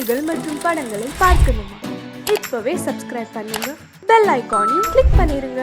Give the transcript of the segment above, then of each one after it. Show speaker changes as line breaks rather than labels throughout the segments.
பாடல்கள் மற்றும் படங்களை பார்க்கணுமா? இப்பவே சப்ஸ்கிரைப் பண்ணுங்க, பெல் ஐகானையும் கிளிக் பண்ணிருங்க.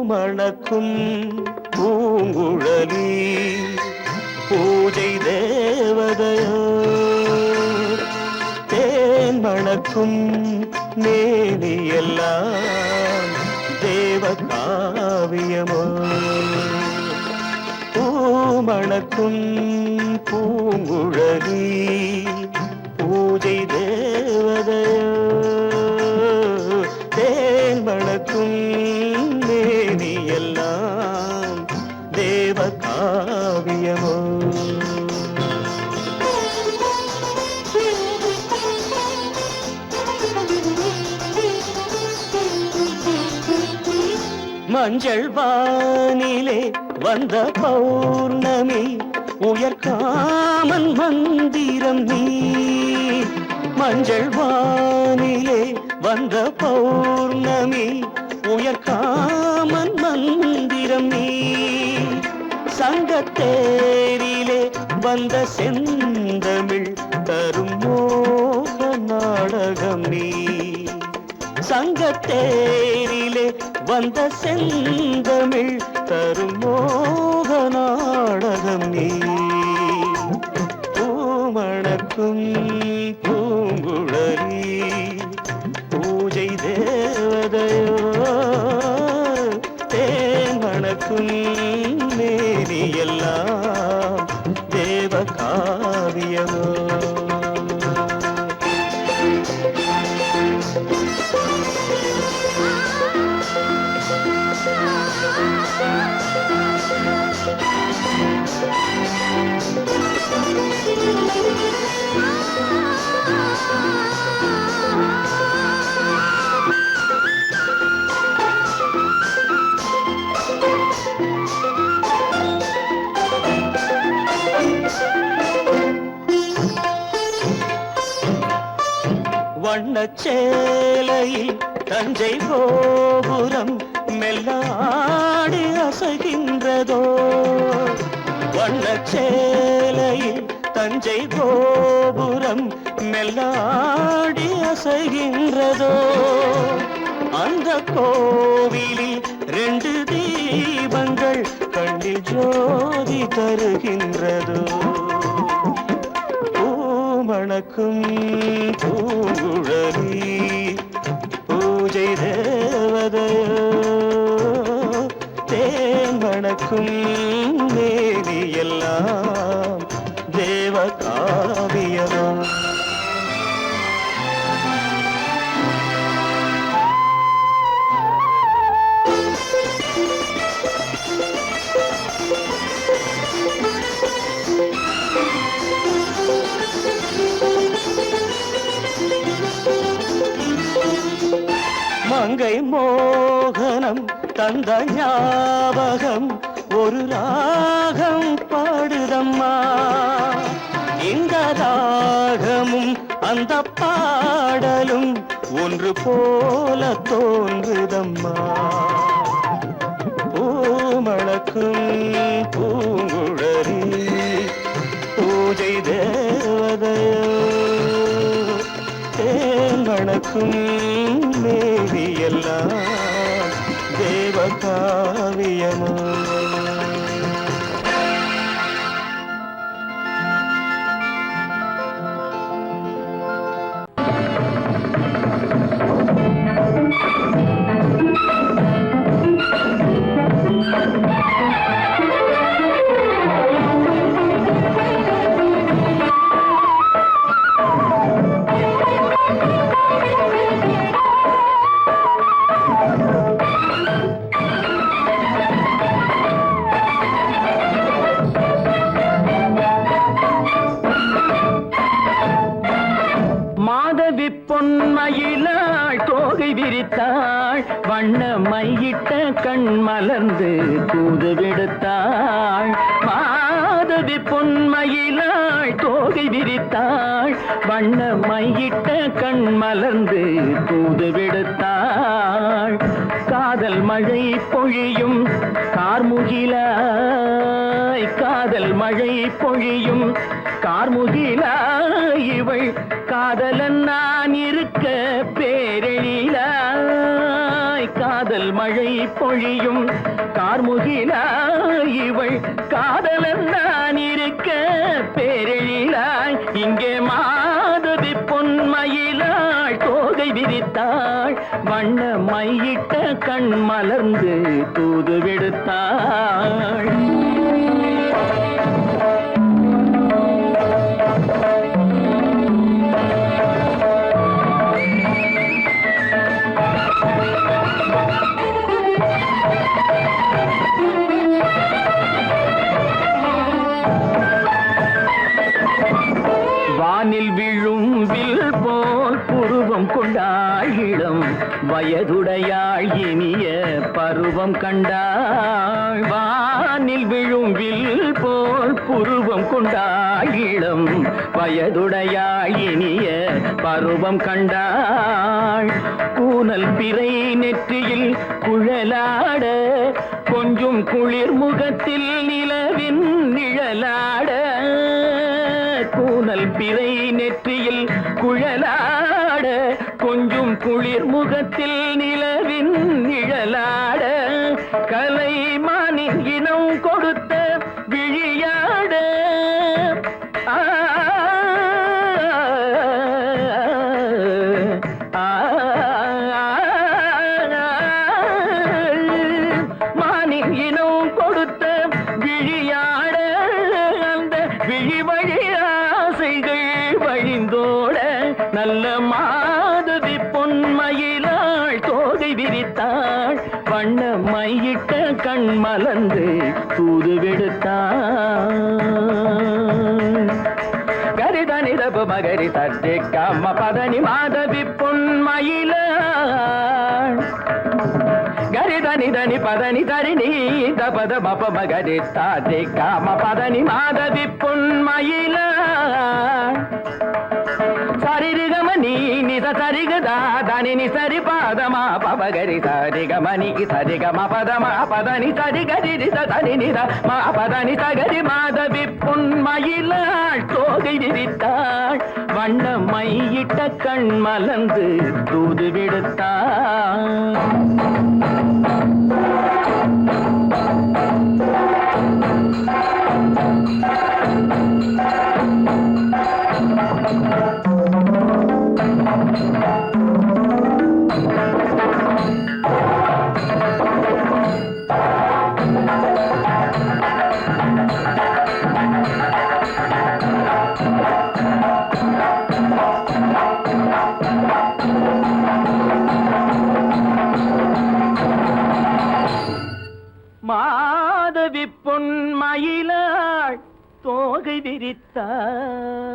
மணக்கும் பூங்குழலி பூஜை தேவதையோ, தேன் மணக்கும் மேனியெல்லாம் தேவ காவியமோ. பூமணக்கும் பூங்குழலி பூஜை தேவதையோ, தேன் மணக்கும் எல்லாம் தேவ காவியமோ. மஞ்சள் வானிலே வந்த பௌர்ணமி உயர்காமன் மந்திரம் நீ. மஞ்சள் வானிலே வந்த பௌர்ணமி உயர்காமன் மந்திரம் நீ. சங்கத்தேரிலே வந்த செந்தமிழ் தரும் மோக நாடகம் நீ. சங்கத்தேரிலே வந்த செந்தமிழ் தரும் மோக நாடகம் நீ. பூமணக்கும் பூங்குழலி பூஜை தேவதையோ, தேன் மணக்கும் மேனி எல்லாம் தேவ காவியமோ. வண்ணச்சேலையில் தஞ்சை கோபுரம் மெல்லாடி அசைகின்றதோ. வண்ணச்சேலையில் தஞ்சை கோபுரம் மெல்லாடி அசைகின்றதோ. அந்த கோவிலில் 2 தீபங்கள் கண்ணில் ஜோதி தருகின்றதோ. மணக்கும் பூங்குழலி பூஜை தேவதையோ, தேன் மணக்கும் மேனி எல்லாம் தேவ காவியமோ. மங்கை மோகனம் தந்த ஞாபகம் ஒரு ராகம் பாடுதம்மா. இந்த ராகமும் அந்த பாடலும் ஒன்று போல தோன்றுதம்மா. பூமணக்கும் பூங்குழலி பூஜை தேவதையோ, தேன் மணக்கும் மேவி எல்லாம் தேவ காவியமோ.
மாதவி பொன்மயிலாள் தோகை விரித்தாள், வண்ண மையிட்ட கண் மலர்ந்து தூது விடுத்தாள். மாதவி பொன்மயிலாள் தோகை விரித்தாள், வண்ண மையிட்ட கண் மலர்ந்து தூது விடுத்தாள். காதல் மழை பொழியும் கார்முகிலாய், காதல் மழை பொழியும் கார்முகிலாய், இவள் காதலன் நான் இருக்க பேரெழிலாய். காதல் மழை பொழியும் கார்முகிலாய், இவள் காதலன் நான் இருக்க பேரெழிலாய். இங்கே மாதவி பொன்மயிலாள் தோகை விரித்தாள், வண்ண மையிட்ட கண் மலர்ந்து தூது விடுத்தாள். வானில் விழும் வில் போல் புருவம் கொண்டாள் இளம் வயதுடையாள் இனிய பருவம் கண்டாள். வானில் விழும் வில் போல் புருவம் கொண்டாள் இளம் வயதுடையாள் இனிய பருவம் கண்டாள். கூனல் பிறை நெற்றியில் குழலாட, கொஞ்சம் குளிர் முகத்தில் நிலவின் நிழலாட. கூனல் பிறை நெற்றியில் குழலாட, கொஞ்சம் குளிர் முகத்தில் நிலவின் நிழலாட. கலைமானின் இனம் கொடுத்த விழியாட. மானின் இனம் கொடுத்த விழியாட, அந்த விழி வழி ஆசைகள் வழிந்தோட. நல்ல மாதவி பொன்மயிலாள் தோகை விரித்தாள், வண்ண மையிட்ட கண் மலர்ந்து தூது விடுத்தாள். கரிதனி தப மகரி தட்டி கம்ம பதனி மாதவி பொன்மயிலாள். கரிதனி தனி பதனி தரிணி தபத மப மகரி தாட்டி கம்ம பதனி மாதவி பொன்மயிலாள். சரிகமணி நித சரிகதா தனி சரி பாதமா பபகரி சரிகமணி சரிகம பதமா பதனி சரிகரி தனி நித மா பதனி சகரி மாதவி பொன்மயிலாள் தோகை விரித்தாள், வண்ண மையிட்ட கண் மலர்ந்து தூது விடுத்தாள். மாதவி பொன்மயிலாள் தோகை விரித்தாள்.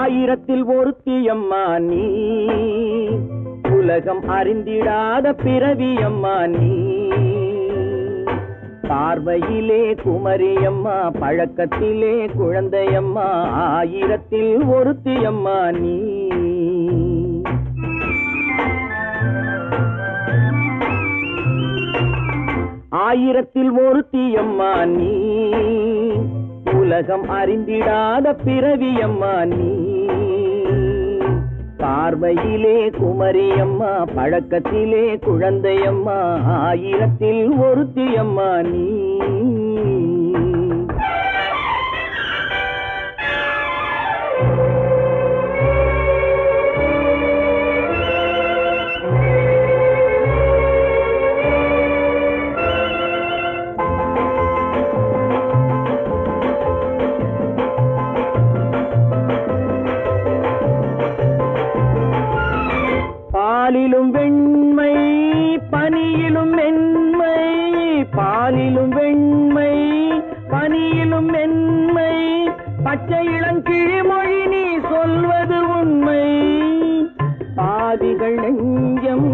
ஆயிரத்தில் ஒருத்தியம்மா நீ, உலகம் அறிந்திடாத பிறவியம்மா நீ. பார்வையிலே குமரியம்மா, பழக்கத்திலே குழந்தையம்மா, ஆயிரத்தில் ஒருத்தியம்மா நீ. ஆயிரத்தில் ஒருத்தியம்மா நீ, உலகம் அறிந்திடாத பிறவியம்மா நீ. பார்வையிலே குமரியம்மா, பழக்கத்திலே குழந்தையம்மா, ஆயிரத்தில் ஒருத்தியம்மா நீ. பாலிலும் வெண்மை பனியிலும் மென்மை, பாலிலும் வெண்மை பனியிலும் மென்மை, பச்சை இளங்கிழிமொழி நீ சொல்வது உண்மை. பாதிகள் நெஞ்சம்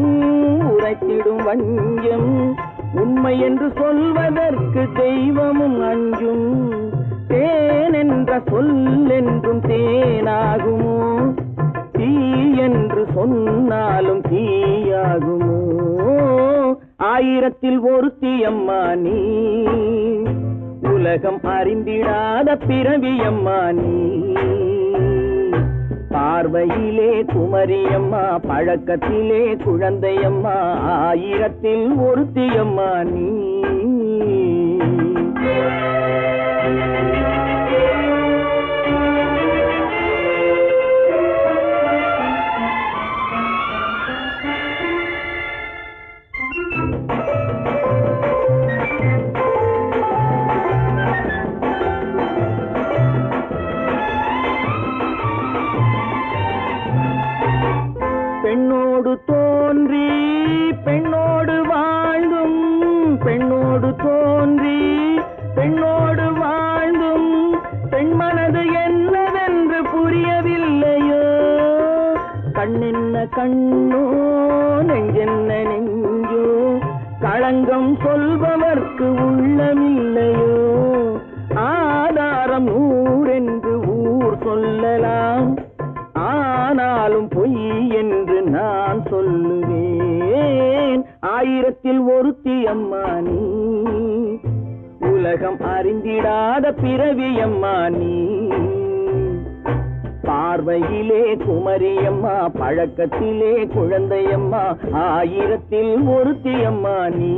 உரைத்திடும் வஞ்சம், உண்மை என்று சொல்வதற்கு தெய்வமும் அஞ்சும். தேன் என்ற சொல் என்றும் தேனாகுமோ, தீ என்று சொன்னாலும் தீயாகுமோ. ஆயிரத்தில் ஒருத்தி அம்மா நீ, உலகம் அறிந்திடாத பிறவியம்மா நீ. பார்வையிலே குமரியம்மா, பழக்கத்திலே குழந்தையம்மா, ஆயிரத்தில் ஒருத்தியம்மா நீ. பெண்ணோடு தோன்றி பெண்ணோடு வாழ்ந்தும், பெண்ணோடு தோன்றி பெண்ணோடு வாழ்ந்தும், பெண் மனது என்னவென்று புரியவில்லையோ. கண்ணென்ன கண்ணோ நெஞ்சென்ன நெஞ்சோ, களங்கம் சொல்பவர்க்கு உள்ளமில்லையோ. ஆதாரம் ஊரென்று ஊர் சொல்லலாம், ஆனாலும் பொய் என்று நான் சொல்லுவேன். ஆயிரத்தில் ஒருத்தி அம்மா நீ, உலகம் அறிந்திடாத பிறவியம்மா நீ. பார்வையிலே குமரியம்மா, பழக்கத்திலே குழந்தையம்மா, ஆயிரத்தில் ஒருத்தி அம்மா நீ.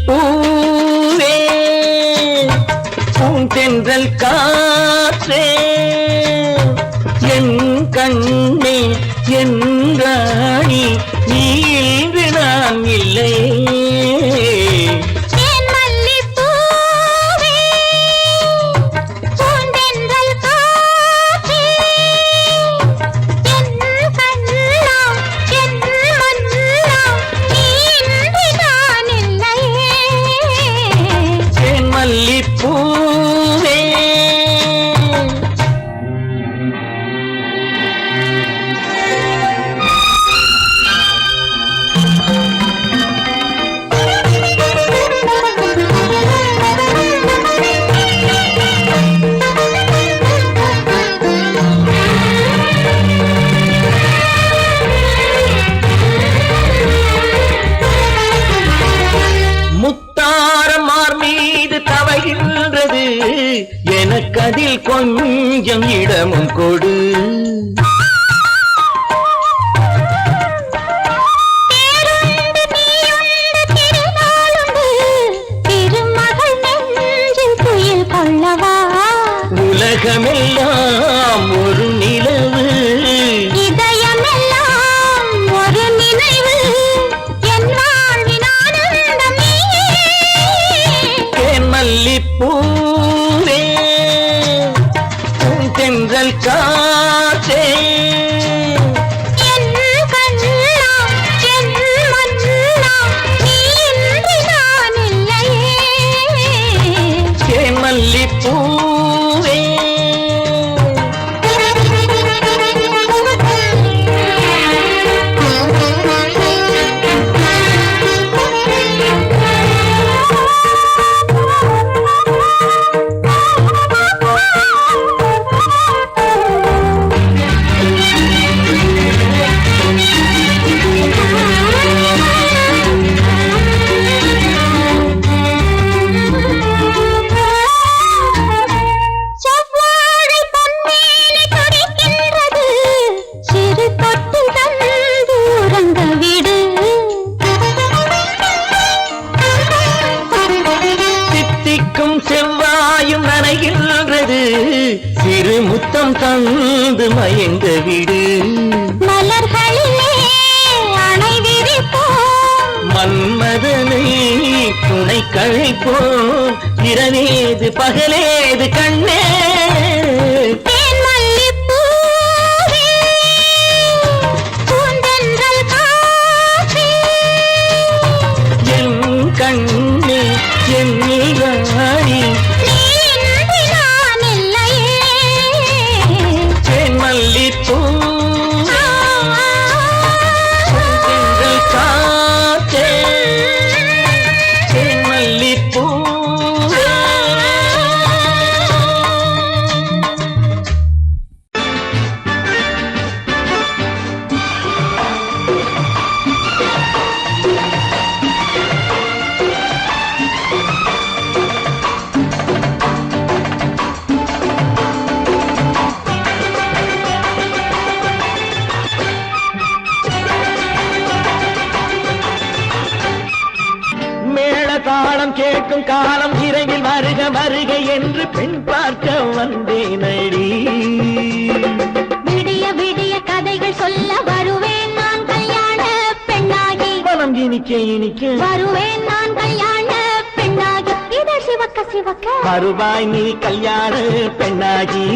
பூவே பூந்தென்றல் காற்றே, என் கண்ணே என் ராணி, நீ இன்று நான் இல்லை. எனக்கதில் கொஞ்சம் இடமும் கொடு. உலகமெல்லாம் ஒரு நிலவு,
இதயமெல்லாம் ஒரு நினைவு, என் வாழ்வின் ஆனந்தம் நீயே.
தேன் மல்லிப்பூவே பூந்தென்றல் காற்றே, துணை கழிப்போம் இரவேது பகலேது கண்ணே கண்ணே என் நீராடி மல்லிப்பூ காத்தே மல்லிப்பூ தாளம் கேட்கும் காலம் விரைவில் வருக வருக என்று பெண் பார்க்க வந்தேனடி
விடிய விடிய கதைகள் சொல்ல வருவேன் நான் கல்யாண பெண்ணாகி
மனம் இனிக்க இனிக்க
வருவேன் நான் கல்யாண பெண்ணாகி இதழ் சிவக்க சிவக்க
வருவாய் நீ கல்யாண பெண்ணாகி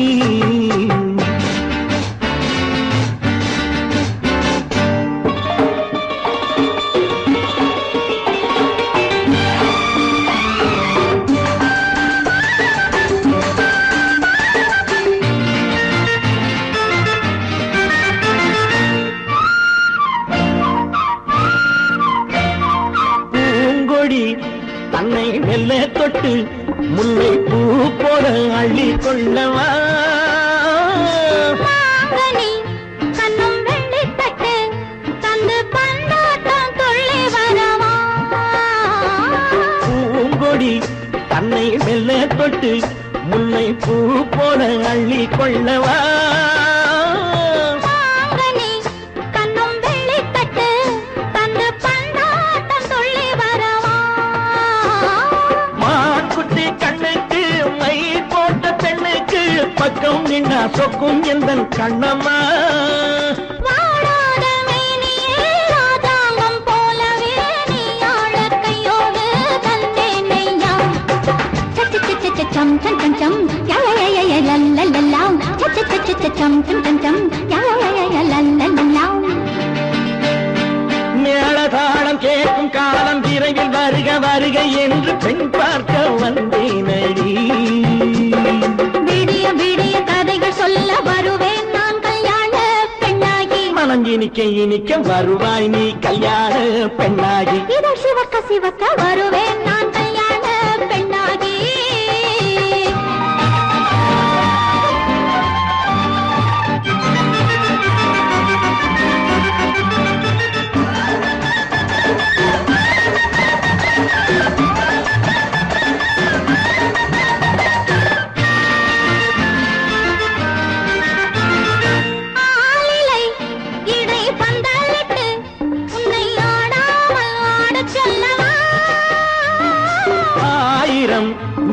தன்னை மெல்ல தொட்டு முல்லை பூ போல அள்ளி கொள்ளவா
கண்ணும் வெள்ளி தட்டு தந்து பந்தாட்டம் துள்ளி வரவா
பூங்கொடி தன்னை மெல்ல தொட்டு முல்லை பூ போல அள்ளி கொள்ளவா பக்கம் நின்னா சொக்கும் எந்தன் கண்ணம்மா
வாழாத மேனியே ராஜாங்கம் போலவே நீ ஆழ கையோடு தந்தேனையா சச்ச சச்ச சம் சம் சம் சம் யா யா யா யா லல்லல்லா சச்ச சச்ச சம் சம் சம் சம் யா யா யா லல்லல்லா
மேளதாளம் கேட்கும் காலம் விரைவில் வருக வருக என்று பெண் பார்க்க வந்தேனடி
விடிய விடிய கதைகள் சொல்ல வருவேன் நான் கல்யாண பெண்ணாகி
மனம் இனிக்க இனிக்க வருவாய் நீ கல்யாண பெண்ணாகி
இதழ் சிவக்க சிவக்க வருவேன் நான் கல்யாண பெண்ணாகி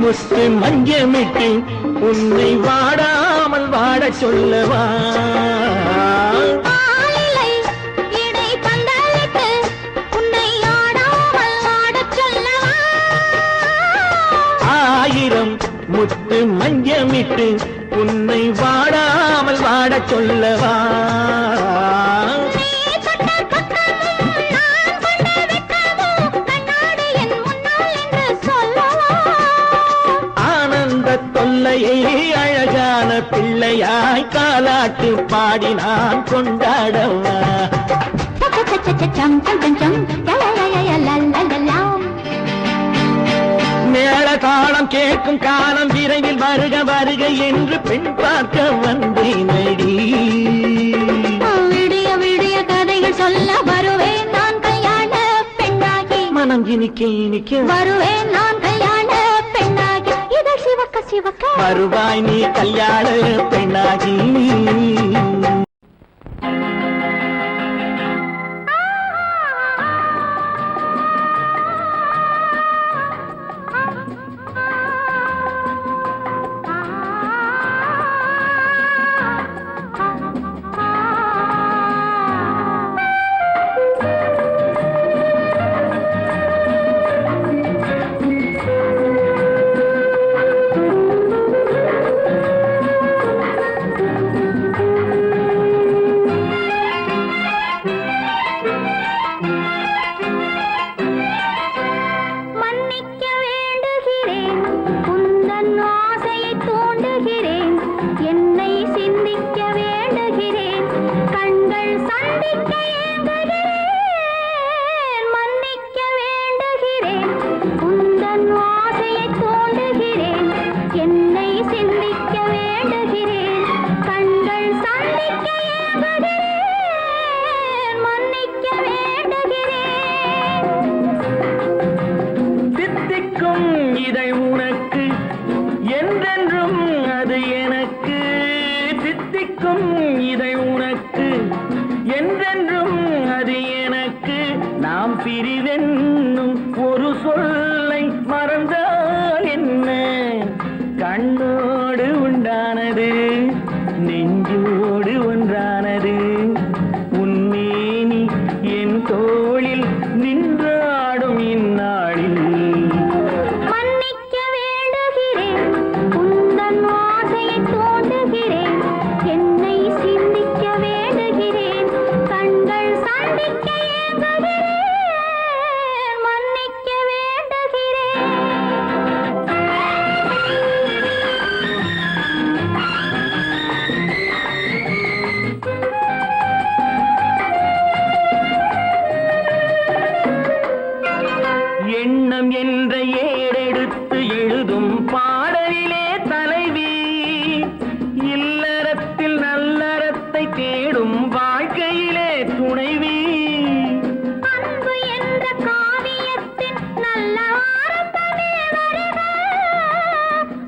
முத்து மஞ்சமிட்டு உன்னை வாடாமல் வாட சொல்லவா ஆயிரம் முத்து மஞ்சமிட்டு உன்னை வாடாமல் வாட சொல்லவா தொல்லையை அழகான பிள்ளையாய் காலாட்டு பாடி நான் கொண்டாடவா மேள தாளம் கேட்கும் காலம் விரைவில் வருக வருக என்று பெண் பார்க்க வந்தேனடி
விடிய விடிய கதைகள் சொல்ல வருவேன் நான் கல்யாண பெண்ணாகி
மனம் இனிக்க இனிக்க
வருவேன் நான் கல்யாண பெண்ணாகி இதழ் சிவக்க சிவக்க
வருவாய் நீ கல்யாண பெண்ணாகி நாம் பிரிவென்னும் ஒரு சொல்லை மறந்தால் என்ன? கண்ணோடு உண்டானது நெஞ்சோடு ஒன்றானது. உன்மேனி என் தோளில் நின்றாடும் இந்நாளில்
மன்னிக்க வேண்டுகிறேன், உந்தன் ஆசையை தோண்டுகிறேன், என்னை சிந்திக்க வேண்டுகிறேன், கண்கள் சந்திக்க ஏங்குகிறேன், மன்னிக்க வேண்டுகிறேன்.
எண்ணம் என்ற ஏடெடுத்து எழுதும் பாடலிலே தலைவி, இல்லறத்தில் நல்லறத்தை தேடும் வாழ்க்கையிலே துணைவி.
அன்பு என்ற காவியத்தின் நல்ல வார்த்தையே வருக,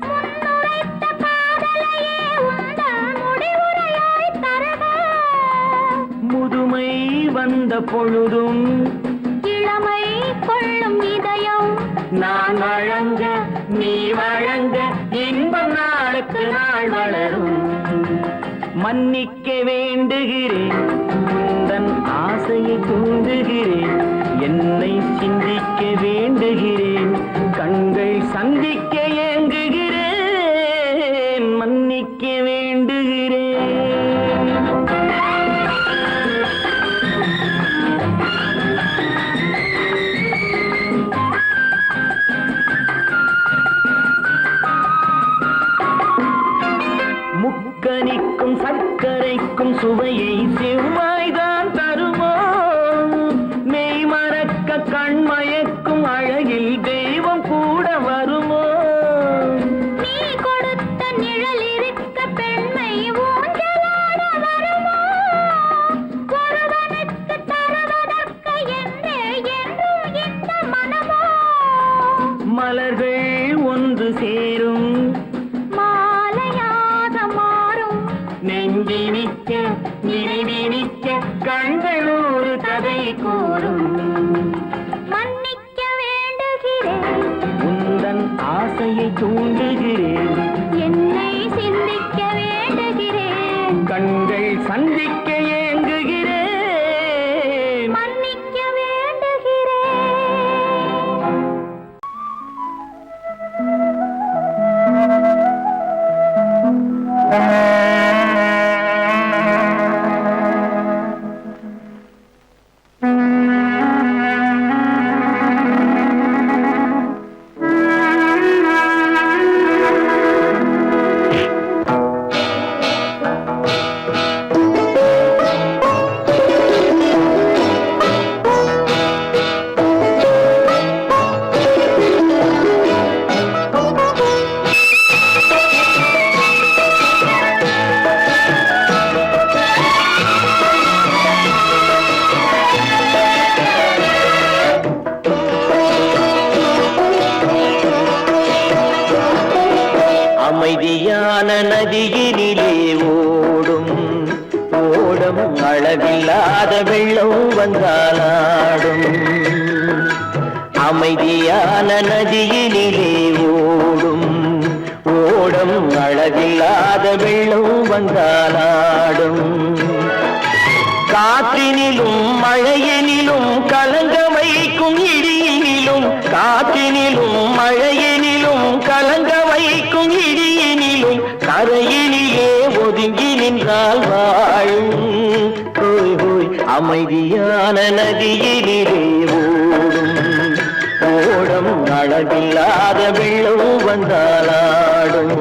முன்னுரைத்த காதலையே உந்தன் முடிவுரையாய் தருக.
முதுமை வந்த பொழுதும்
இளமை கொள்ளும் இதயம்
நான் வழங்க நீ வழங்க இன்பம் நாளுக்கு நாள் வளரும். மன்னிக்க வேண்டுகிறேன், உந்தன் ஆசையை தூண்டுகிறேன், என்னை சிந்திக்க வேண்டுகிறேன், கண்கள் சந்திக்க ஏங்குகிறேன், மன்னிக்க வேண்டுகிறேன். முக்கனிக்கும் சர்க்கரைக்கும் சுவையை செவ்வாய்தான் தருமோ? மெய் மறக்க கண்மயக்கும் அழகில் தெய்வம் கூட வருமோ?
நீ கொடுத்த நிழல் இருக்க பெண்மை ஊஞ்சலாட வருமோ? ஒருவனுக்கு தருவதற்கு என்றே என்றும் இந்த மனமோ?
மலர்கள் ஒன்று சேரும்
மாலையாக மாறும்
நெஞ்சினிக்க நினைவினிக்க கண்கள் ஒரு கதை கூறும்.
மன்னிக்க வேண்டுகிறேன்,
உந்தன் ஆசையை தூண்டுகிறேன்,
என்னை சிந்திக்க வேண்டுகிறேன்,
கண்கள் சந்திக்க ஏங்குகிறேன்,
மன்னிக்க வேண்டுகிறேன்.
அமைதியான நதியினிலே ஓடும் ஓடம் அளவில்லாத வெள்ளம் வந்தாலாடும். அமைதியான நதியினிலே ஓடும் ஓடம் அளவில்லாத வெள்ளம் வந்தாலாடும். காற்றினிலும் மழையினிலும் கலங்க வைக்கும் இடியினிலும், காற்றினிலும் மழையினிலும் கலங்க வைக்கும் இடியினிலும், கரையினிலே ஒதுங்கி நின்றால் வாழும். ஹோய் ஹோய் அமைதியான நதியினிலே ஓடும் ஓடம் அளவில்லாத வெள்ளம் வந்தாலாடும்.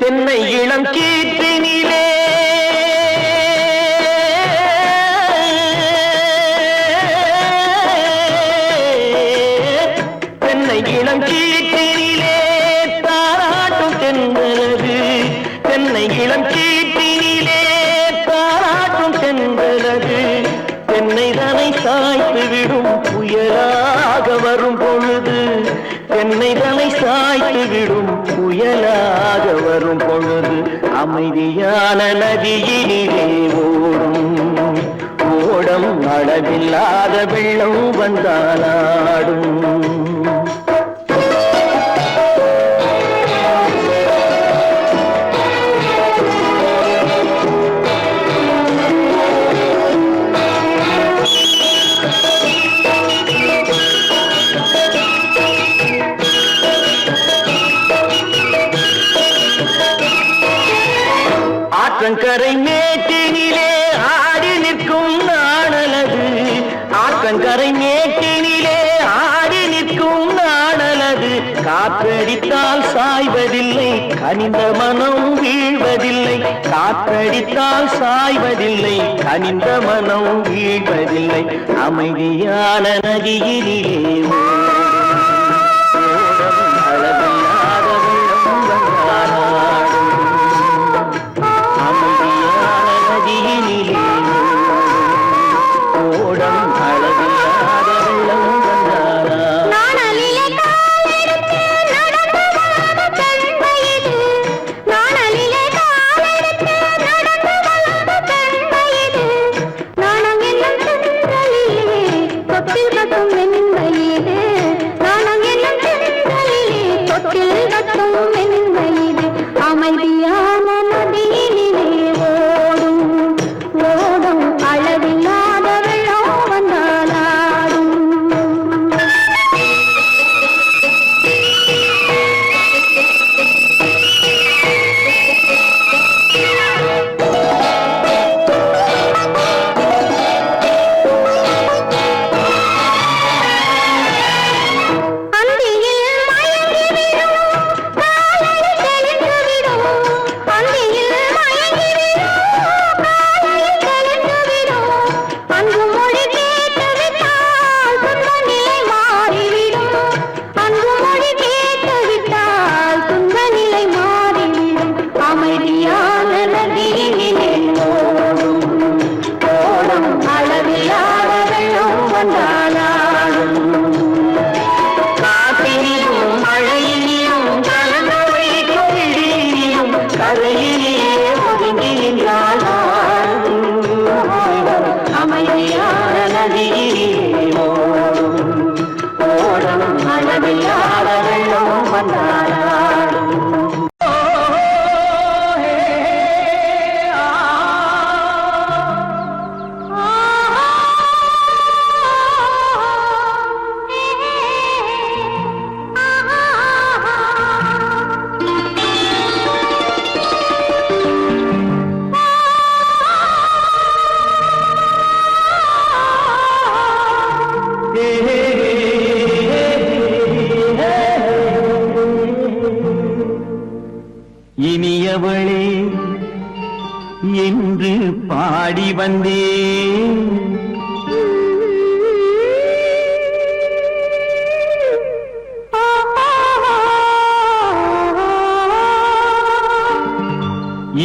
தென்னை இளம் கீற்றினிலே தென்னை இளம் கீற்றினிலே தென்னைதனை சாய்த்து விடும் புயலாக வரும் பொழுது தென்னைதனை சாய்த்து விடும் புயலாக வரும் பொழுது அமைதியான நதியினிலே ஓடும் ஓடம் அளவில்லாத வெள்ளம் வந்தாலாடும். ஆற்றங்கரை மேட்டினிலே ஆடி நிற்கும் நாணலது ஆற்றங்கரை மேட்டினிலே ஆடி நிற்கும் நாணலது காற்றடித்தால் சாய்வதில்லை கனிந்த மனம் வீழ்வதில்லை காற்றடித்தால் சாய்வதில்லை கனிந்த மனம் வீழ்வதில்லை அமைதியான நதியினிலே அளவில்லாத வெள்ளம் வந்தாலாடும். அமைதியான நதியினிலே ஓடம் அளவில்லாத வெள்ளம் வந்தாலாடும்.
அமைதியான நதியினிலே ஓடும் ஓடும் அளவில்லாத வெள்ளம் வந்தாலாடும். அந்தியில் மயங்கிவிடும் காலை தெளிந்துவிடும் அந்தியில் மயங்கிவிடும் காலை தெளிந்துவிடும் அன்பு மொழி கேட்டுவிட்டால் துன்ப நிலை மாறிவிடும் அன்பு மொழி கேட்டுவிட்டால் துன்ப நிலை மாறிவிடும் அமைதியான நதியினிலே ஓடும் ஓடும் அளவில்லாத வெள்ளம் வந்தாலாடும்.
காற்றினிலும் மழையினிலும் கலந்த வைக்கும் இடியினிலும் கரையிலே ஒதுங்கி நின்றாலும் அமைதியான நதியிலே ஓடும் ஓடும் அளவில்லாத வெள்ளம் வந்தாலாடும். இனியவளே என்று பாடி வந்தேன்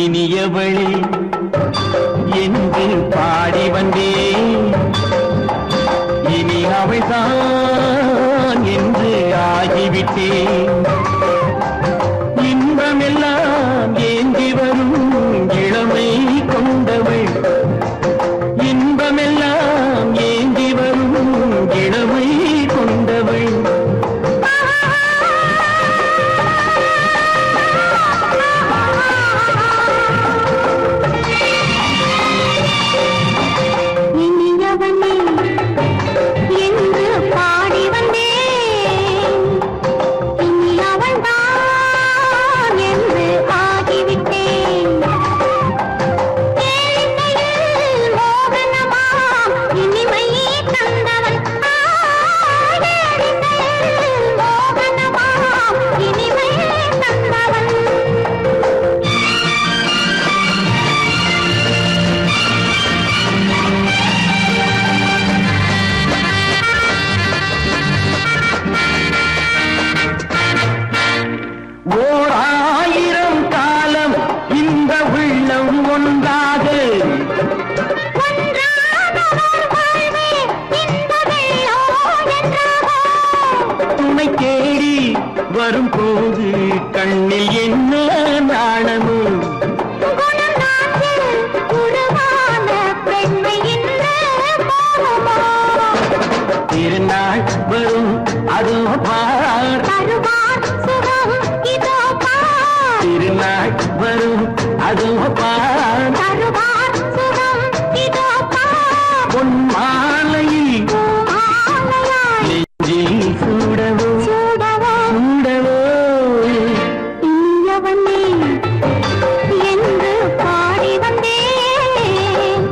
இனியவளே என்று பாடி வந்தேன் இனி அவள்தான் என்று ஆகிவிட்டேன் இன்பமெல்லாம் ஏந்தி வரும் இளமை கொண்டவள் இன்பமெல்லாம் ஏந்தி வரும் இளமை கொண்டவள்
இனியவனே என்று பாடி வந்தேன்
வரும்போது கண்ணில் என்ன நாணமோ
குணநாட்டில் உருவான பெண்மை இன்று போகுமோ?
திருநாள் வரும் அதோ பார்
தருவார் சுகம் இதோ பார்.
திருநாள் வரும் அதோ பார்
தருவார் சுகம் இதோ பார்.
பொன் மாலையில்
பூமாலையாய்
நெஞ்சில் சூடவோ
சூடவோ
சூடவோ
இனியவனே என்று பாடி வந்தேன்.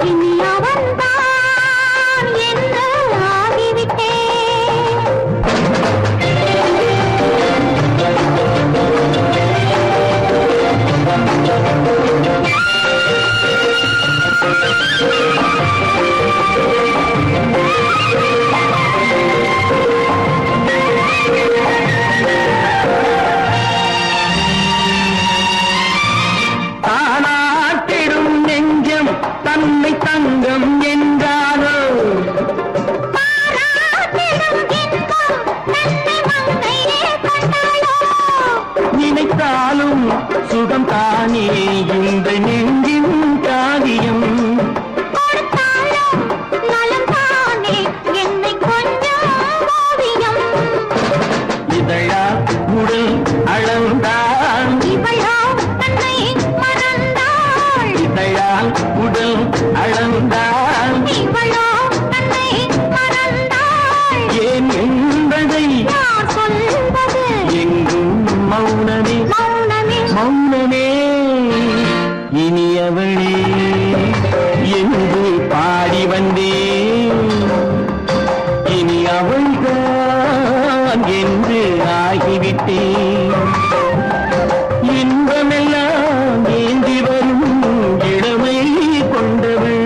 இனி அவன்தான் என்று ஆகிவிட்டேன்.
தானாட்டிடும் நெஞ்சம் தன்னை தங்கம் என்றாலோ
பாராட்டிடும் இன்பம் தன்னை மங்கையே கொண்டாளோ?
நினைத்தாலும் சுகம் தானே இந்த நெஞ்சின் காவியம்
கொடுத்தாலும் நலம் தானே என்னை கொஞ்சம் ஓவியம்.
இதழா உடல் அளந்தான்
இவளோ தன்னை மறந்தாள்.
இதழால் உடல் அளந்தான்
இவளோ தன்னை மறந்தாள்.
ஏன் என்பதை
யார் சொல்வது?
எங்கும் மௌனமே
மௌனமே
மௌனமே இனியவளே என்று பாடி வந்தேன் இனி அவள்தான் என்று ஆகிவிட்டேன் இன்பமெல்லாம் ஏந்தி வரும் இளமை கொண்டவள்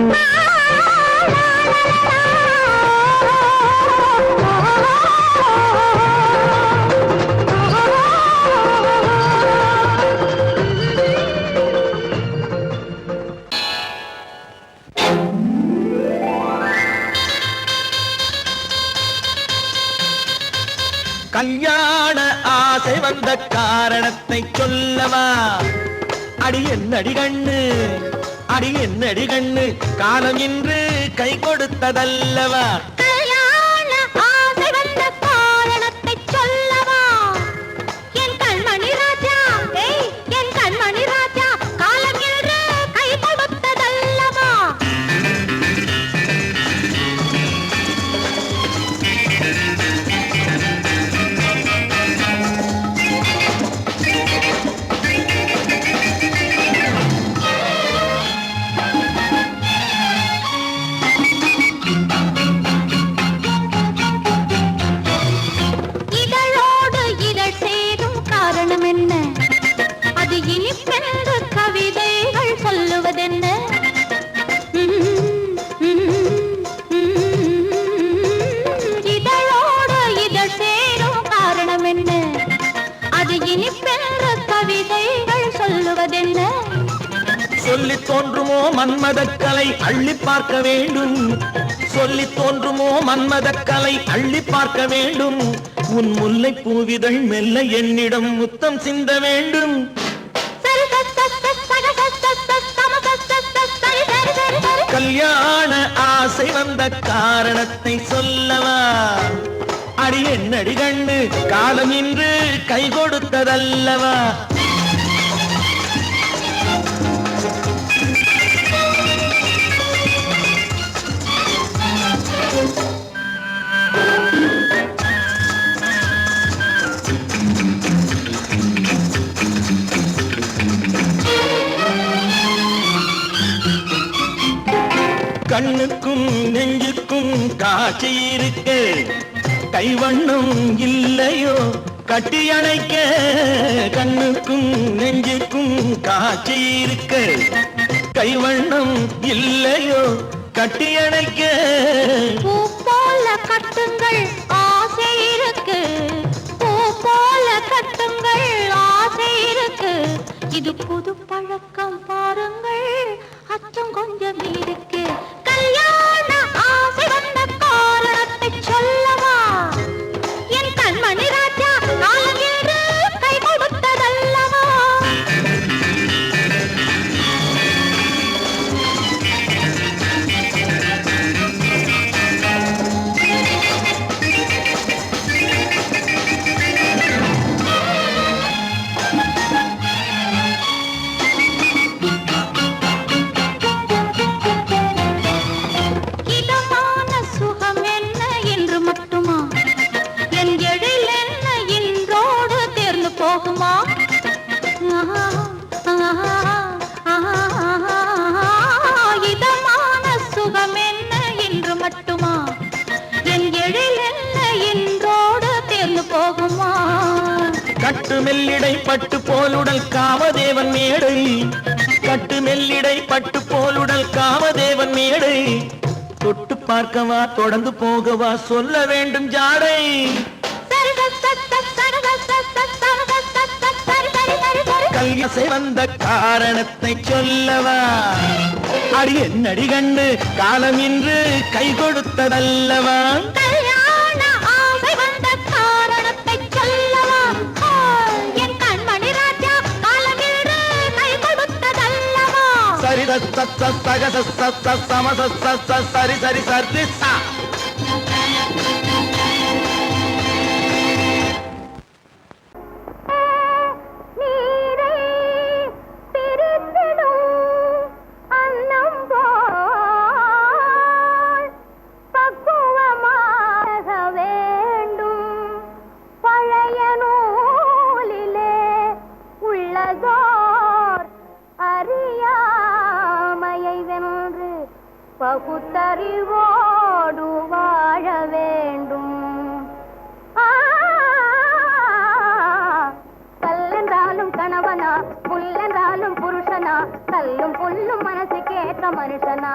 கல்யாண ஆசை வந்த காரணத்தை சொல்லவா? அடி என்னடி கண்ணு, அடி என்னடி கண்ணு, காலம் இன்று கை கொடுத்ததல்லவா?
கல்யாண ஆசை வந்த காரணத்தை சொல்லவா? என் கண்மணி ராஜா, ஏய் என் கண்மணி ராஜா, காலம் என்று கை கொடுத்ததல்லவா? இதழோடு இதழ் சேரும் காரணம் என்ன? அது இனிப்பென்று கவிதைகள் சொல்லுவதென்ன? இதழோடு இதழ் சேரும் காரணம் என்ன? அது இனிப்பென்று கவிதைகள் சொல்லுவதென்ன?
சொல்லி தோன்றுமோ மன்மதக்கலை அள்ளி பார்க்க வேண்டும், சொல்லி தோன்றுமோ மன்மதக்கலை அள்ளி பார்க்க வேண்டும். உன் முல்லை பூவிதழ் மெல்ல என்னிடம் முத்தம் சிந்த வேண்டும். கல்யாண ஆசை வந்த காரணத்தை சொல்லவா? அடி என்னடி கண்ணு, காலம் இன்று கை கொடுத்ததல்லவா? கண்ணுக்கும் நெஞ்சுக்கும் காட்சி இருக்கு, கைவண்ணம் இல்லையோ கட்டி அணைக்க? கண்ணுக்கும் நெஞ்சுக்கும் காட்சி இருக்கு, கைவண்ணம் இல்லையோ கட்டி அணைக்க?
பூ போல கட்டுங்கள் ஆசை இருக்கு, பூ போல கட்டுங்கள் ஆசை இருக்கு. இது புது பழக்கம் பாருங்கள், அச்சம் கொஞ்சம் இருக்கு. கல்யாண ஆசை வந்த காரணத்தை சொல்லவா? என் கண்மணி ராஜா,
கட்டு மெல்லிடை பட்டு போலுடல் காமதேவன் மேடை கட்டு மெல்லிடை பட்டு போலுடல் காமதேவன் மேடை தொட்டு பார்க்கவா தொடர்ந்து போகவா சொல்ல வேண்டும் ஜாடை கல்யாசை வந்த காரணத்தை சொல்லவா அடி என்னடி கண்டு காலம் இன்று கை கொடுத்ததல்லவா சரி சரி சரி சரி
பகுத்தறிவோடு வாழ வேண்டும் கல்லென்றாலும் கணவனா புல்லென்றாலும் புருஷனா கல்லும் புல்லும் மனசுக்கேற்ற மனுஷனா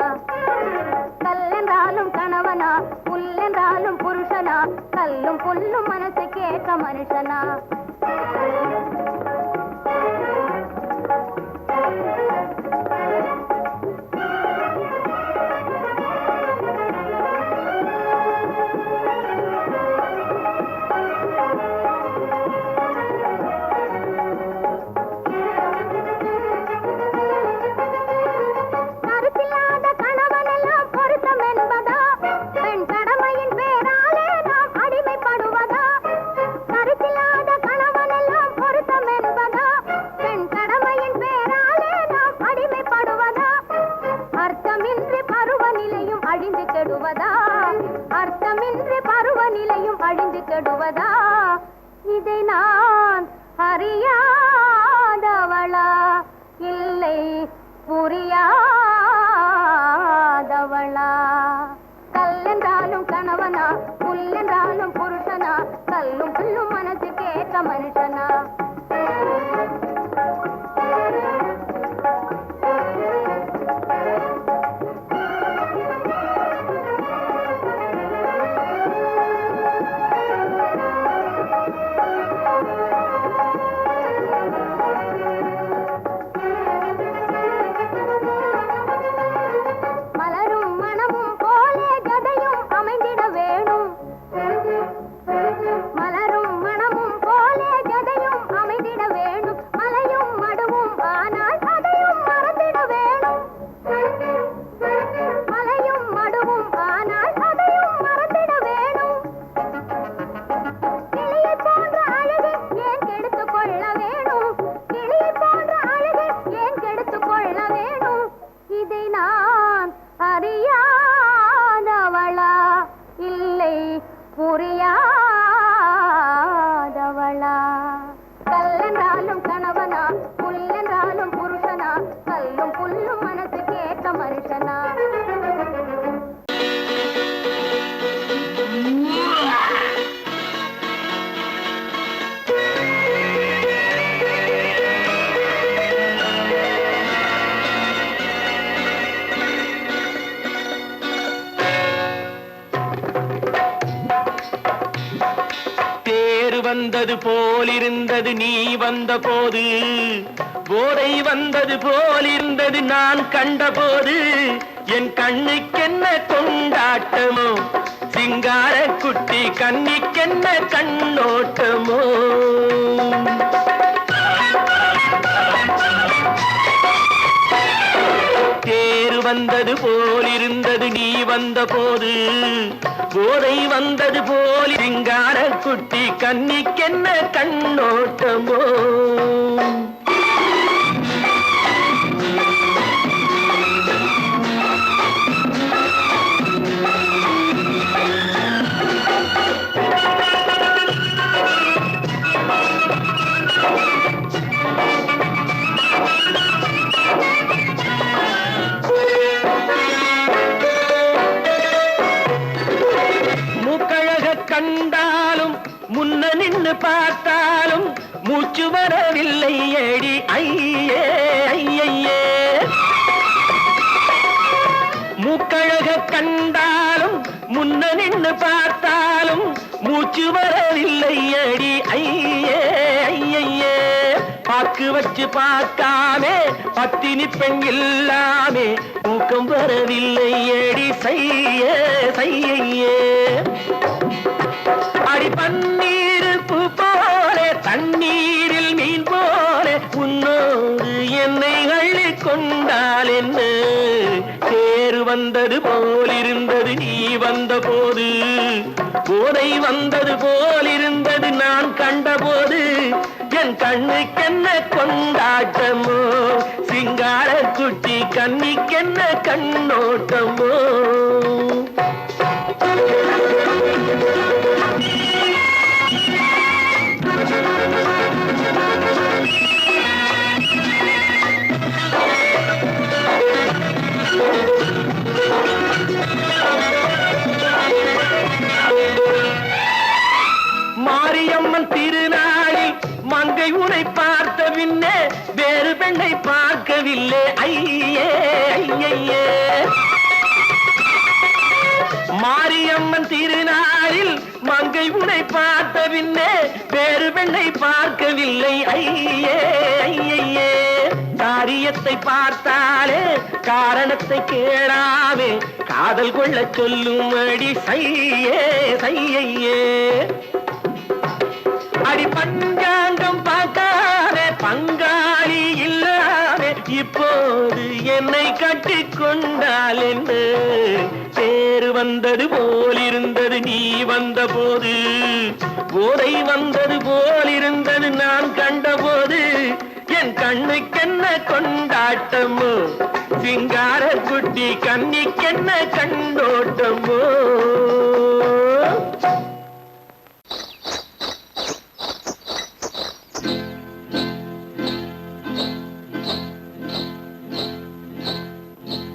கல்லென்றாலும் கணவனா புல்லென்றாலும் புருஷனா கல்லும் புல்லும் மனசுக்கேற்ற மனுஷனா அர்த்தமின்றி பருவநிலையும் அழிந்து கெடுவதா இதை நான் அறியாதவளா இல்லை புரியாதவளா கல்லென்றாலும் கணவனா புல்லென்றாலும் புருஷனா கல்லும் புல்லும் மனசுக்கேற்ற மனுஷனா அறியாதவளா இல்லை புரியாதவளா கல்லென்றாலும் கணவனா புல்லென்றாலும் புருஷனா கல்லும் புல்லும் மனசுக்கேற்ற மனுஷனா
வந்தது போலிருந்தது நீ வந்த போது போதை வந்தது போலிருந்தது நான் கண்டபோது என் கண்ணுக்கென்ன கொண்டாட்டமோ சிங்கார குட்டி கண்ணிக்கென்ன கண்ணோட்டமோ தேர் வந்தது போலிருந்தது நீ வந்த போது போதை வந்தது போல் சிங்கார குட்டி கண்ணிக்கென்ன கண்ணோட்டமோ முன்ன நின்னு பார்த்தாலும் மூச்சு வரவில்லை ஏடி ஐயே ஐயே மூக்கழக கண்டாலும் முன்ன நின்னு பார்த்தாலும் மூச்சு வரவில்லை அடி ஐயே ஐயே பாக்கு வச்சு பார்க்காமே பத்தினி பெண் இல்லாமே தூக்கம் வரவில்லை அடி செய்ய செய்யே அடி பன்னீர் பூ போல தண்ணீரில் மீன் போல உன்னோடு என்னை அள்ளி கொண்டால் என்ன தேர் வந்தது போலிருந்தது நீ வந்த போது போதை வந்தது போலிருந்தது நான் கண்டபோது என் கண்ணுக்கென்ன கொண்டாட்டமோ சிங்கார குட்டி கண்ணிக்கென்ன கண்ணோட்டமோ மாரியம்மன் திருநாளில் மங்கை உனை பார்த்த பின்னே வேறு பெண்ணை பார்க்கவில்லை ஐயே ஐயே மாரியம்மன் திருநாளில் மங்கை உனை பார்த்த பின்னே வேறு பெண்ணை பார்க்கவில்லை ஐயே ஐயே காரியத்தை பார்த்தாலே காரணத்தை கேளாமே காதல் கொள்ள சொல்லும்படி செய்யே செய்யே அடி பஞ்சாங்கம் பார்க்காதே பங்காளி இல்லாமே இப்போது என்னை கட்டி கொண்டால் என்ன தேர் வந்தது போலிருந்தது நீ வந்த போது போதை வந்தது போலிருந்தது நான் கண்டபோது என் கண்ணுக்கென்ன கொண்டாட்டமோ சிங்கார குட்டி கண்ணிக்கென்ன கண்ணோட்டமோ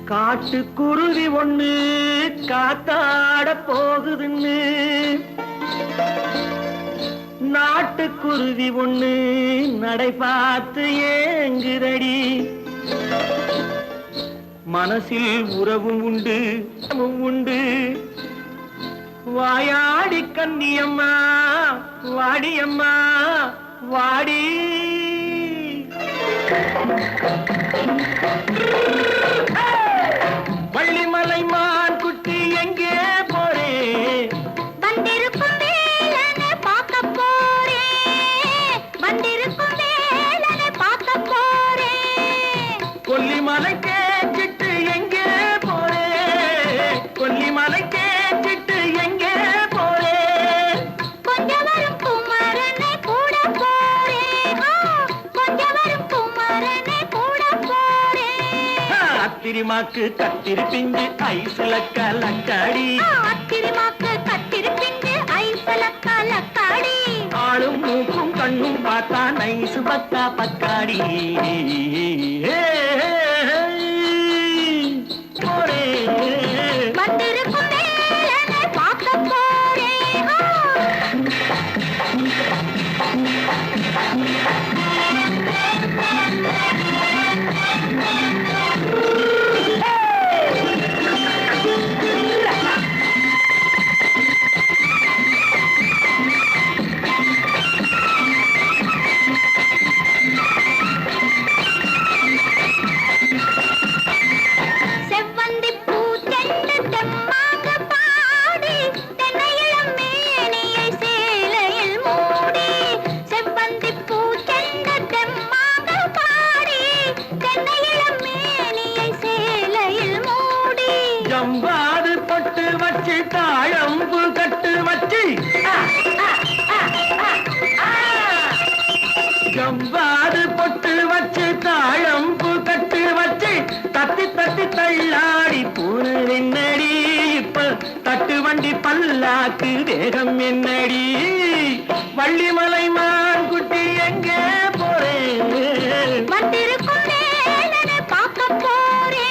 காட்டுக்குருவி ஒண்ணு காத்தாட போகுதுன்னு நாட்டுக்குருவி ஒண்ணு நடை பார்த்து ஏங்குதடி மனசில் உறவும் உண்டு உண்டு வாயாடி கன்னியம்மா வாடியம்மா வாடி வள்ளிமலை மான் குட்டி எங்கே போறே
வந்திருக்கும் வேலனை பார்க்க போறேன் வந்திருக்கும் வேலனை பார்க்க போறேன்
கொல்லிமலை கேட்டுட்டு எங்கே போறே கொல்லிமலை கேட்டுட்டு எங்கே போறே
கொஞ்சம் வரும் குமரனை கூட போறேன் கொஞ்சம் வரும் குமரனை கூட போறேன்
அத்திரிமாக்கு கத்திரி பிஞ்சு ஐசுல கலக்காடி
அத்திரிமாக்கு கத்திரி பிஞ்சு ஐசுல கலக்காடி
ஆளும் மூக்கும் கண்ணும் பார்த்தா நைசு பக்கா பக்காடி போறே
வந்திருக்கும் வேலனை பார்க்க போறேன் செவ்வந்தி பூ தென்று தெம்மாக பாடி தென்னையிளம் மேனியை சேலையில் மூடி செவ்வந்தி பூ தென்று தெம்மாக பாடி தென்னையிளம் மேனியை சேலையில் மூடி
ஜம்பாது பொட்டு வச்சு தாழம்பு கட்டு வச்சு ஜம்பாது பொட்டு வச்சு தாழம்பு கட்டு வச்சு தத்தி தத்தி தள்ளாடி போன என்னடி இப்ப தட்டு வண்டி பல்லாக்கு வேகம் என்னடி வள்ளிமலை மான் குட்டி எங்கே போறேன்
வந்திருக்கும் வேலனை பார்க்க போறேன்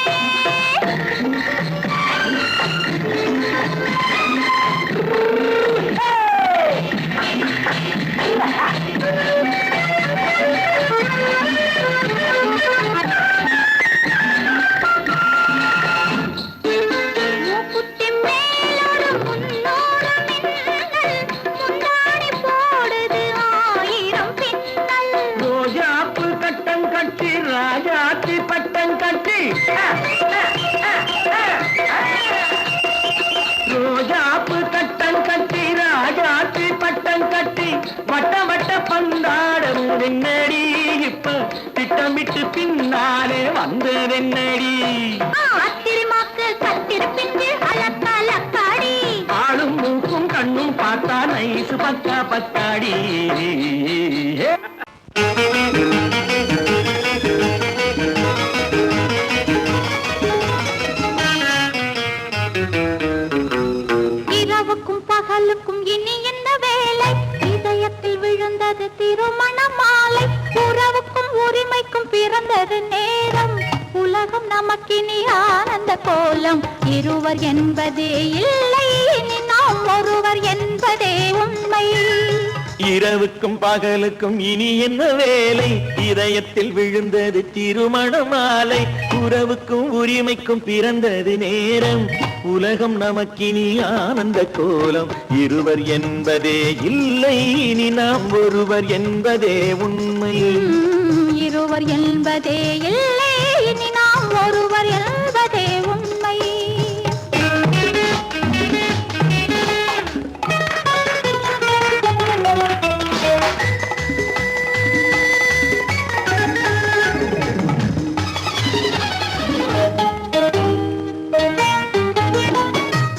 வந்ததென்னடி இப்ப திட்டமிட்டு பின்னாலே வந்ததென்னடி
அத்திரிமாக்கு கத்திருப்பின்று அலக்காடி
ஆளும் மூக்கும் கண்ணும் பார்த்தா நைசு பக்கா பக்காடி
இரவுக்கும் பகலுக்கும் இனி என்ன வேலை இதயத்தில் விழுந்தது திருமண மாலை உறவுக்கும் உரிமைக்கும் பிறந்தது நேரம் உலகம் நமக்கினி ஆனந்த கோலம் இருவர் என்பதே இல்லை இனி நாம் ஒருவர் என்பதே உண்மை
இரவுக்கும் பகலுக்கும் இனி என்ன வேலை இதயத்தில் விழுந்தது திருமண மாலை உறவுக்கும் உரிமைக்கும் பிறந்தது நேரம் உலகம் நமக்கினி ஆனந்த கோலம் இருவர் என்பதே இல்லை இனி நாம் ஒருவர் என்பதே உண்மை
இருவர் என்பதே இல்லை இனி நாம் ஒருவர் என்பதே உண்மை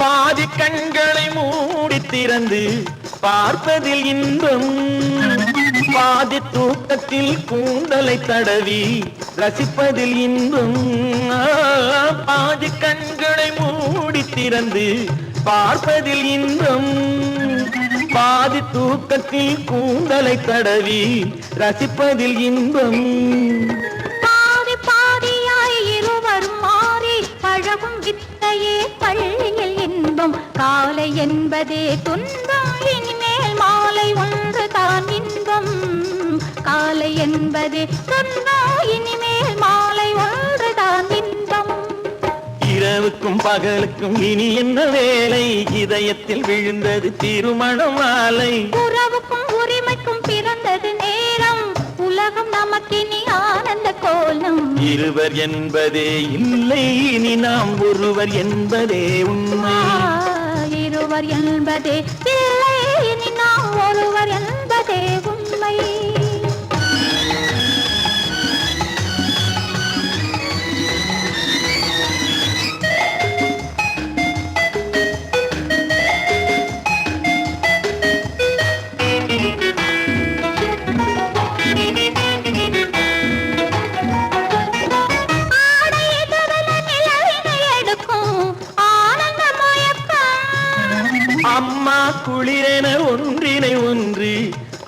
பாதி கண்களை மூடி திறந்து பார்ப்பதில் இன்பம் பாதி தூக்கத்தில் கூந்தலை தடவி ரசிப்பதில் இன்பம் பாதி கண்களை மூடி திறந்து பார்ப்பதில் இன்பம் பாதி தூக்கத்தில் கூந்தலை தடவி ரசிப்பதில் இன்பம்
பாதி பாதியாய் இருவர் மாறி பழகும் வித்தையே பள்ளியில் இன்பம் காலை என்பதே துன்பம் இனிமேல் மாலை ஒன்று தான் இன்பம் காலை என்பதே துன்பம் இனிமேல் மாலை ஒன்று தான் இன்பம்
இரவுக்கும் பகலுக்கும் இனி என்ன வேலை இதயத்தில் விழுந்தது திருமண மாலை
உறவுக்கும் உரிமைக்கும் பிறந்தது நேரம் உலகம் நமக்கினி ஆனந்த கோலம்
இருவர் என்பதே இல்லை இனி நாம் ஒருவர் என்பதே உண்மை
இருவர் என்பதே இல்லை இனி நாம் ஒருவர் என்பதே உண்மை
அம்மா குளிரென ஒன்றினை ஒன்று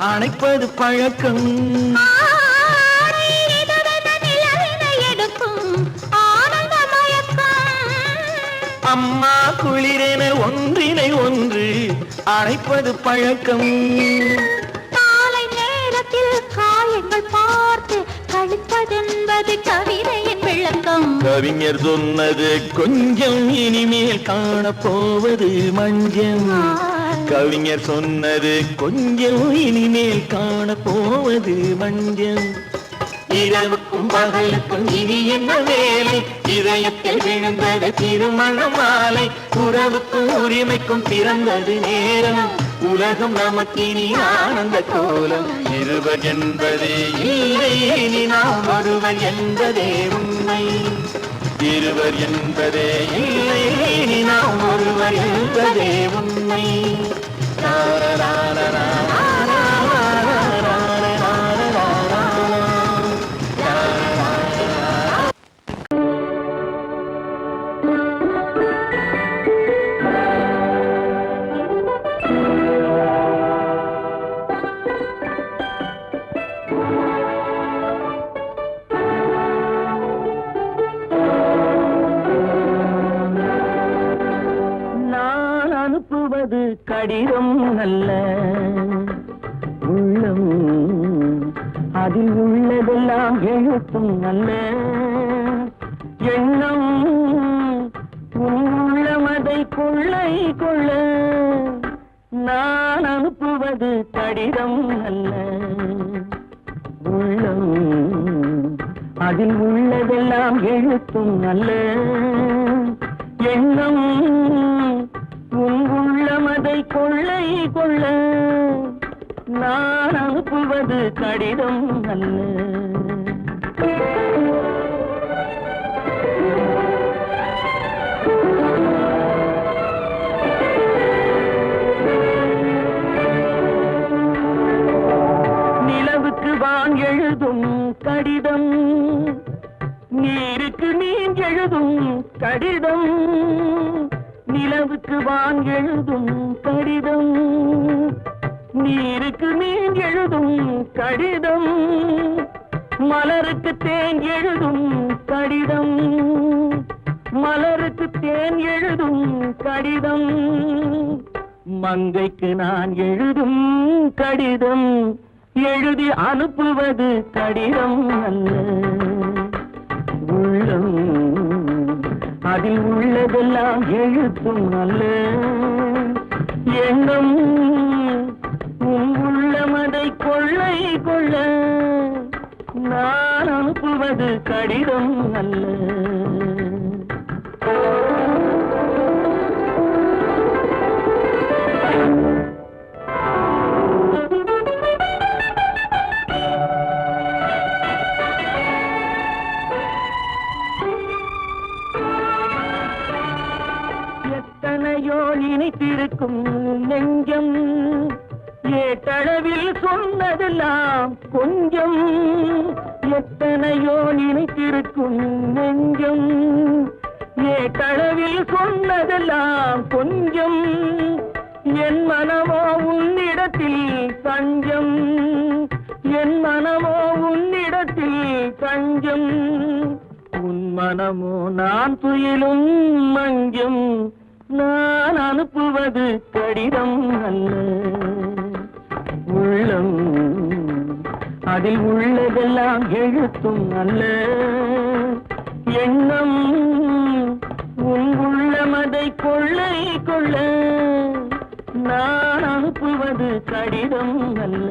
அணைப்பது பழக்கம் அம்மா குளிரென ஒன்றினை ஒன்று அணைப்பது பழக்கம்
காலை நேரத்தில் காயங்கள் பார்த்து கழிப்பதென்பது கவிதையின் விளக்கம்
கவிஞர் சொன்னது கொஞ்சம் இனிமேல் காணப்போவது மஞ்சம் கவிஞர் சொன்னது கொஞ்சம் இனிமேல் காணப்போவது மஞ்சம் இரவுக்கும் பகலுக்கும் இனி என்ன வேலை இதயத்தில் விழுந்தது திருமண மாலை உறவுக்கும் உரிமைக்கும் பிறந்தது நேரம் உலகம் நமக்கினி ஆனந்த கோலம் இருவர் என்பதே இல்லை இனி நாம் ஒருவர் என்பதே உண்மை இருவர் என்பதே இல்லை இனி நாம் ஒருவர் என்பதே உண்மை அனுப்புவது கடிதம் அல்ல உள்ளம் அதில் உள்ளதெல்லாம் எழுத்தும் அல்ல எண்ணம் உள்ளமதை கொள்ளை கொள்ள நான் அனுப்புவது கடிதம் அல்ல உள்ளம் அதில் உள்ளதெல்லாம் எழுத்தும் அல்ல எண்ணம் உள்ளமதை கொள்ளை கொள்ள நான் அனுப்பு அனுப்புவது கடிதம் அல்ல. நிலவுக்கு வான் எழுதும் கடிதம், நீருக்கு நீர் எழுதும் கடிதம். நிலவுக்கு வான் எழுதும் கடிதம், நீருக்கு நீர் எழுதும் கடிதம். மலருக்கு தேன் எழுதும் கடிதம், மலருக்கு தேன் எழுதும் கடிதம். மங்கைக்கு நான் எழுதும் கடிதம், எழுதி அனுப்புவது கடிதம் அல்ல. உள்ளம் அதில் உள்ளதெல்லாம் எழுத்தும் அல்ல. எண்ணம் உன் உள்ளமதை கொள்ளை கொள்ள, நான் அனுப்புவது கடிதம் அல்ல. எத்தனையோ நினைத்திருக்கும் நெஞ்சம், ஏட்டளவில் சொன்னதெல்லாம் கொஞ்சம். எத்தனையோ நினைத்திருக்கும் நெஞ்சம், ஏட்டளவில் சொன்னதெல்லாம் கொஞ்சம். என் மனமோ உன்னிடத்தில் தஞ்சம், என் மனமோ உன்னிடத்தில் தஞ்சம். உன் மனமோ நான் துயிலும் மஞ்சம், நான் அனுப்புவது கடிதம் அல்ல. உள்ளம் அதில் உள்ளதெல்லாம் எழுத்தும் அல்ல. எண்ணம் உன் உள்ளமதை கொள்ளை கொள்ள, நான் அனுப்புவது கடிதம் அல்ல.